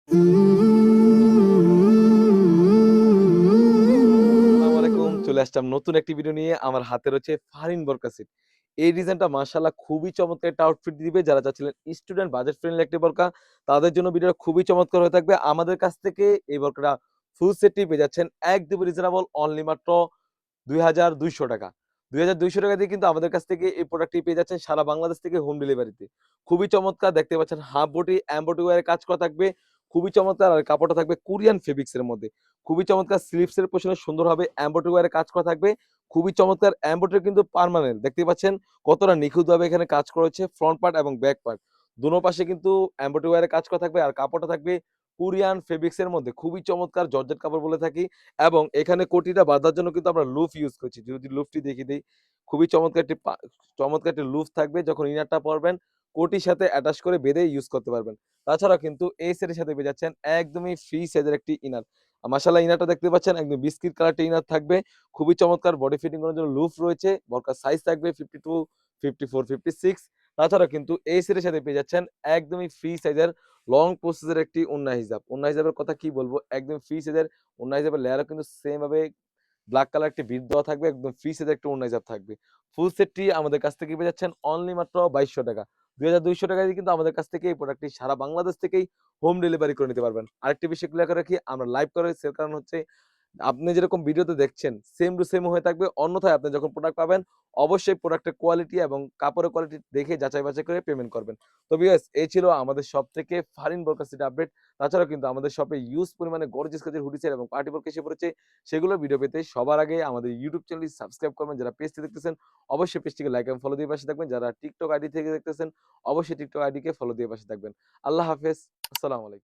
আসসালামু আলাইকুম। চলে আসলাম নতুন একটি ভিডিও নিয়ে। আমার হাতে রয়েছে ফারিন বোরকা সেট। এই ডিজাইনটা মাশাআল্লাহ খুবই চমৎকার একটা আউটফিট দিবে। যারা চাচ্ছিলেন স্টুডেন্ট বাজেট ফ্রেন্ডলি একটি বোরকা, তাদের জন্য ভিডিওটা খুবই চমৎকার হয়ে থাকবে। আমাদের কাছ থেকে এই বোরকাটা ফুল সেটটি পেয়ে যাচ্ছেন একদমই রিজনেবল অনলি মাত্র ৳২,২০০ ৳২,২০০ দিয়ে কিন্তু আমাদের কাছ থেকে এই প্রোডাক্টটি পেয়ে যাচ্ছেন সারা বাংলাদেশ থেকে হোম ডেলিভারিতে। খুবই চমৎকার দেখতে পাচ্ছেন হাফ বডি এমব্রয়ডারি ওয়্যারে কাজ করা থাকবে। খুবই চমৎকার আর কাপড়টা থাকবে কোরিয়ান ফেব্রিক্স এর মধ্যে। খুবই চমৎকার স্লিভস এর পেছনে সুন্দরভাবে এমব্রয়ডারি ওয়্যারে কাজ করা থাকবে। খুবই চমৎকার এমব্রয়ডারি কিন্তু পার্মানেন্ট। দেখতেই পাচ্ছেন কতটা নিখুঁতভাবে এখানে কাজ করা হয়েছে ফ্রন্ট পার্ট এবং ব্যাক পার্ট। দোনো পাশে কিন্তু এমব্রয়ডারি ওয়্যারে কাজ করা থাকবে আর কাপড়টা থাকবে কোরিয়ান ফেব্রিক্স এর মধ্যে। খুবই চমৎকার জর্জেট কাপড় বলে থাকি। এবং এখানে কোটিটা বাঁধার জন্য কিন্তু আমরা লুফ ইউজ করছি। যদি লুফটি দেখিয়ে দেই, খুবই চমৎকার একটি লুফ থাকবে যখন ইনারটা পরবেন, কোটির সাথে অ্যাটাচ করে বেঁধে ইউজ করতে পারবেন। তাছাড়াও কিন্তু এই সেটের সাথে পেয়ে যাচ্ছেন একদমই ফ্রি সাইজের একটি ইনার। মাশাআল্লাহ ইনারটা দেখতে পাচ্ছেন একদম বিস্কিট কালারটা ইনার থাকবে। খুবই চমৎকার বডি ফিটিং করার জন্য লুফ রয়েছে। বরকার সাইজ থাকবে 52, 54, 56। তাছাড়াও কিন্তু এই সেটের সাথে পেয়ে যাচ্ছেন একদমই ফ্রি সাইজের লং প্রসেসের একটি ওন্না হিজাব। ওন্না হিজাবের কথা কি বলবো? একদম ফ্রি সাইজের ওন্না হিজাবের লেয়ারও কিন্তু সেম ভাবে ব্লাক কালার একটি বিট দেওয়া থাকবে। একদম ফ্রি সাইজের একটা ওন্না হিজাব থাকবে। ফুল সেটটি আমাদের কাছ থেকে পেয়ে যাচ্ছেন অনলি মাত্র ৳২,২০০ ৳২,২০০ দিয়ে কিন্তু আমাদের কাছ থেকে এই প্রোডাক্টটি সারা বাংলাদেশ থেকেই হোম ডেলিভারি করে নিতে পারবেন। আরেকটি বিষয় ক্লিয়ার করে রাখি, আমরা লাইভ করে সেল কারণ হচ্ছে আপনি যেরকম ভিডিওতে দেখছেন সেম টু সেম হয়ে থাকবে। অন্যথায় আপনি যখন প্রোডাক্ট পাবেন অবশ্যই প্রোডাক্টের কোয়ালিটি এবং কাপড়ের কোয়ালিটি দেখে যাচাই বাছাই করে পেমেন্ট করবেন। তো ভিউয়ার্স এই ছিল আমাদের শপ থেকে ফারিন বোরকা সেট আপডেট। তাছাড়াও কিন্তু আমাদের শপে হিউজ পরিমাণে গর্জিয়াস কাজের হুডি সেট এবং পার্টি বোরকা এসে পড়েছে। সেগুলোর ভিডিও পেতে সবার আগে আমাদের ইউটিউব চ্যানেলটি সাবস্ক্রাইব করবেন। যারা পেজটি দেখতেছেন অবশ্যই পেজটিকে লাইক এবং ফলো দিয়ে পাশে থাকবেন। যারা টিকটক আইডি থেকে দেখতেছেন অবশ্যই টিকটক আইডিকে ফলো দিয়ে পাশে থাকবেন। আল্লাহ হাফেজ। আসসালামু আলাইকুম।